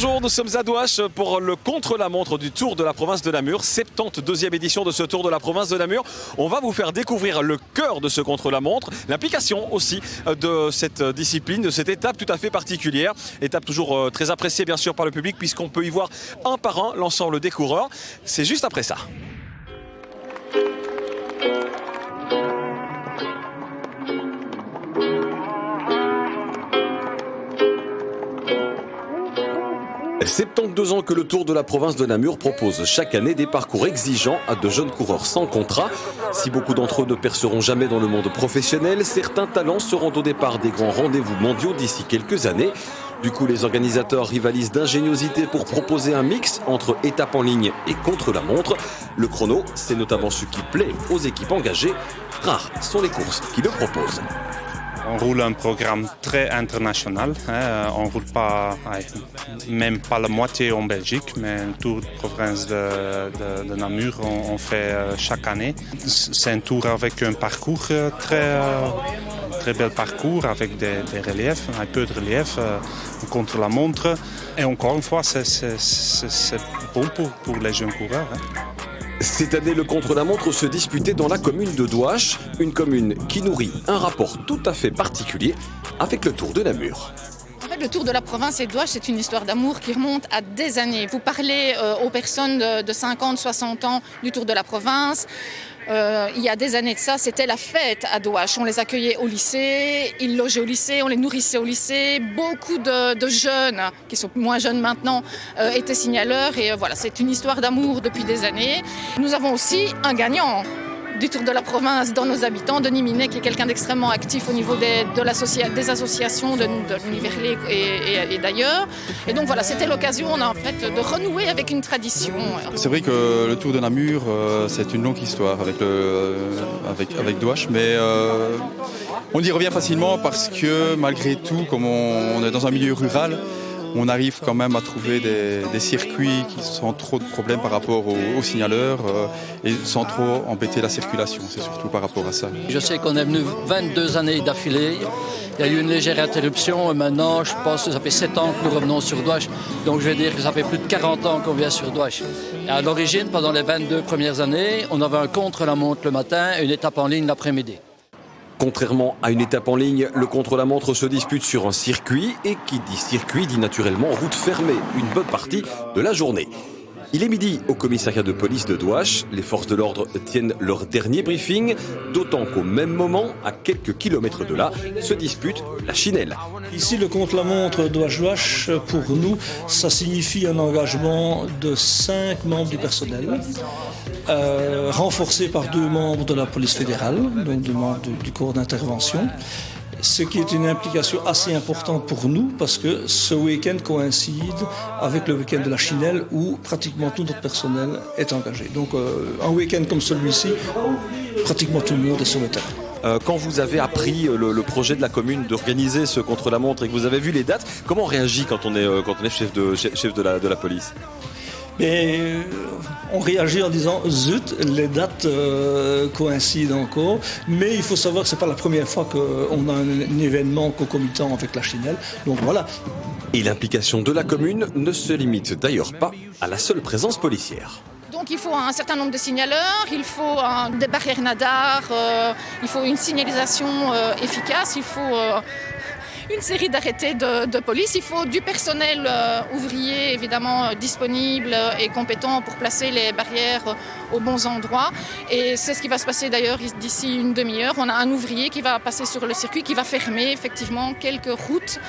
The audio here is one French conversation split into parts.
Bonjour, nous sommes à Douache pour le contre-la-montre du Tour de la province de Namur, 72e édition de ce Tour de la province de Namur. On va vous faire découvrir le cœur de ce contre-la-montre, l'implication aussi de cette discipline, de cette étape tout à fait particulière. Étape toujours très appréciée bien sûr par le public puisqu'on peut y voir un par un l'ensemble des coureurs. C'est juste après ça. « 72 ans que le Tour de la province de Namur propose chaque année des parcours exigeants à de jeunes coureurs sans contrat. Si beaucoup d'entre eux ne perceront jamais dans le monde professionnel, certains talents seront au départ des grands rendez-vous mondiaux d'ici quelques années. Du coup, les organisateurs rivalisent d'ingéniosité pour proposer un mix entre étapes en ligne et contre-la-montre. Le chrono, c'est notamment ce qui plaît aux équipes engagées. Rares sont les courses qui le proposent. On roule un programme très international. On ne roule pas, même pas la moitié en Belgique, mais un tour de province de Namur, on fait chaque année. C'est un tour avec un parcours très bel parcours, avec des reliefs, un peu de relief contre la montre. Et encore une fois, c'est bon pour les jeunes coureurs. Cette année, le contre-la-montre se disputait dans la commune de Douache, une commune qui nourrit un rapport tout à fait particulier avec le Tour de Namur. En fait, le Tour de la province et de Douache, c'est une histoire d'amour qui remonte à des années. Vous parlez aux personnes de 50, 60 ans du Tour de la province. Il y a des années de ça, c'était la fête à Douache. On les accueillait au lycée, ils logeaient au lycée, on les nourrissait au lycée. Beaucoup de jeunes, qui sont moins jeunes maintenant, étaient signaleurs. Et voilà, c'est une histoire d'amour depuis des années. Nous avons aussi un gagnant du Tour de la province dans nos habitants, Denis Minet, qui est quelqu'un d'extrêmement actif au niveau des associations de Niverlé et d'ailleurs. Et donc voilà, c'était l'occasion en fait, de renouer avec une tradition. C'est vrai que le Tour de Namur, c'est une longue histoire avec Douache, mais on y revient facilement parce que malgré tout, comme on est dans un milieu rural, on arrive quand même à trouver des circuits qui sans trop de problèmes par rapport aux signaleurs et sans trop embêter la circulation. C'est surtout par rapport à ça. Je sais qu'on est venu 22 années d'affilée. Il y a eu une légère interruption et maintenant, je pense que ça fait 7 ans que nous revenons sur Douache. Donc je vais dire que ça fait plus de 40 ans qu'on vient sur Douache. Et à l'origine, pendant les 22 premières années, on avait un contre-la-montre le matin et une étape en ligne l'après-midi. Contrairement à une étape en ligne, le contre-la-montre se dispute sur un circuit et qui dit circuit dit naturellement route fermée une bonne partie de la journée. Il est midi au commissariat de police de Douache. Les forces de l'ordre tiennent leur dernier briefing, d'autant qu'au même moment, à quelques kilomètres de là, se dispute la Chinelle. Ici, le contre-la-montre Douache-Douache, pour nous, ça signifie un engagement de 5 membres du personnel, renforcé par 2 membres de la police fédérale, donc 2 membres du corps d'intervention. Ce qui est une implication assez importante pour nous parce que ce week-end coïncide avec le week-end de la Chinelle où pratiquement tout notre personnel est engagé. Donc un week-end comme celui-ci, pratiquement tout le monde est sur le terrain. Quand vous avez appris le projet de la commune d'organiser ce contre-la-montre et que vous avez vu les dates, comment on réagit quand on est chef de la police ? Mais on réagit en disant zut, les dates coïncident encore, mais il faut savoir que ce n'est pas la première fois qu'on a un événement concomitant avec la Chinelle, donc voilà. Et l'implication de la commune ne se limite d'ailleurs pas à la seule présence policière. Donc il faut un certain nombre de signaleurs, il faut des barrières nadars, il faut une signalisation efficace, il faut une série d'arrêtés de police. Il faut du personnel ouvrier évidemment disponible et compétent pour placer les barrières aux bons endroits. Et c'est ce qui va se passer d'ailleurs d'ici une demi-heure. On a un ouvrier qui va passer sur le circuit, qui va fermer effectivement quelques routes.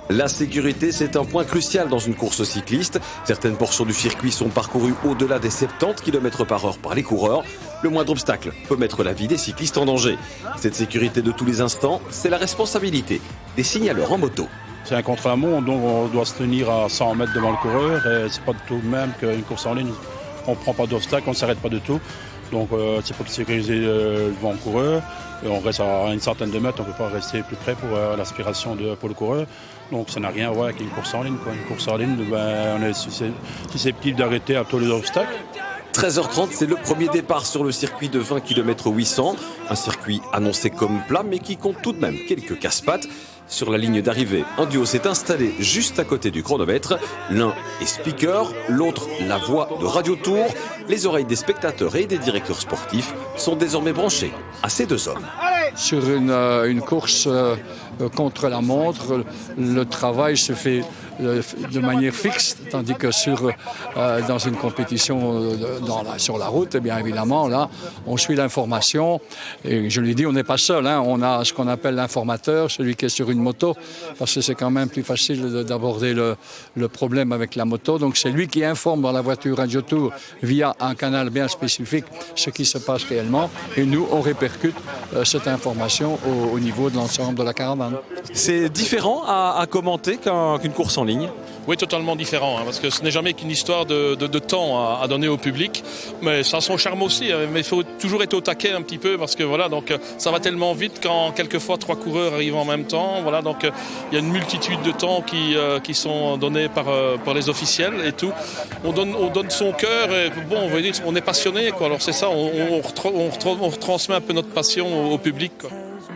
La sécurité, c'est un point crucial dans une course cycliste. Certaines portions du circuit sont parcourues au-delà des 70 km/h par les coureurs. Le moindre obstacle peut mettre la vie des cyclistes en danger. Cette sécurité de tous les instants, c'est la responsabilité des signaleurs en moto. C'est un contre-la-montre, donc on doit se tenir à 100 mètres devant le coureur. Et c'est pas du tout le même qu'une course en ligne. On ne prend pas d'obstacle, on ne s'arrête pas du tout. Donc c'est pour sécuriser devant le coureur. Et on reste à une centaine de mètres, on ne peut pas rester plus près pour l'aspiration pour le coureur. Donc ça n'a rien à voir avec une course en ligne. Une course en ligne, on est susceptible d'arrêter à tous les obstacles. 13h30, c'est le premier départ sur le circuit de 20 km 800. Un circuit annoncé comme plat, mais qui compte tout de même quelques casse-pattes. Sur la ligne d'arrivée, un duo s'est installé juste à côté du chronomètre. L'un est speaker, l'autre la voix de Radio Tour. Les oreilles des spectateurs et des directeurs sportifs sont désormais branchées à ces deux hommes. Sur une course contre la montre, le travail se fait de manière fixe, tandis que dans une compétition sur la route, eh bien évidemment, là, on suit l'information. Et je lui dis, on n'est pas seul, hein, on a ce qu'on appelle l'informateur, celui qui est sur une moto, parce que c'est quand même plus facile d'aborder le problème avec la moto. Donc c'est lui qui informe dans la voiture Radio Tour via un canal bien spécifique ce qui se passe réellement. Et nous, on répercute cette information au niveau de l'ensemble de la caravane. C'est différent à commenter qu'une course en ligne? Oui, totalement différent, hein, parce que ce n'est jamais qu'une histoire de temps à donner au public, mais ça a son charme aussi, hein, mais il faut toujours être au taquet un petit peu, parce que voilà, donc ça va tellement vite quand quelquefois 3 coureurs arrivent en même temps, voilà, donc il y a une multitude de temps qui sont donnés par les officiels et tout. On donne son cœur, et bon, on veut dire, on est passionné, quoi. Alors c'est ça, on retransmet un peu notre passion au public, quoi.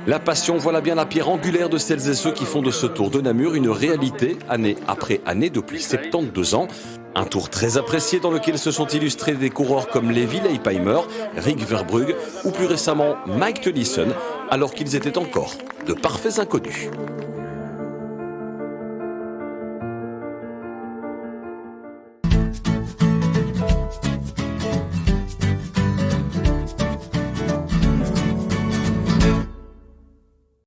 La passion, voilà bien la pierre angulaire de celles et ceux qui font de ce Tour de Namur une réalité, année après année, depuis 72 ans. Un tour très apprécié dans lequel se sont illustrés des coureurs comme Levi Leipheimer, Rick Verbrugge ou plus récemment Mike Teunissen, alors qu'ils étaient encore de parfaits inconnus.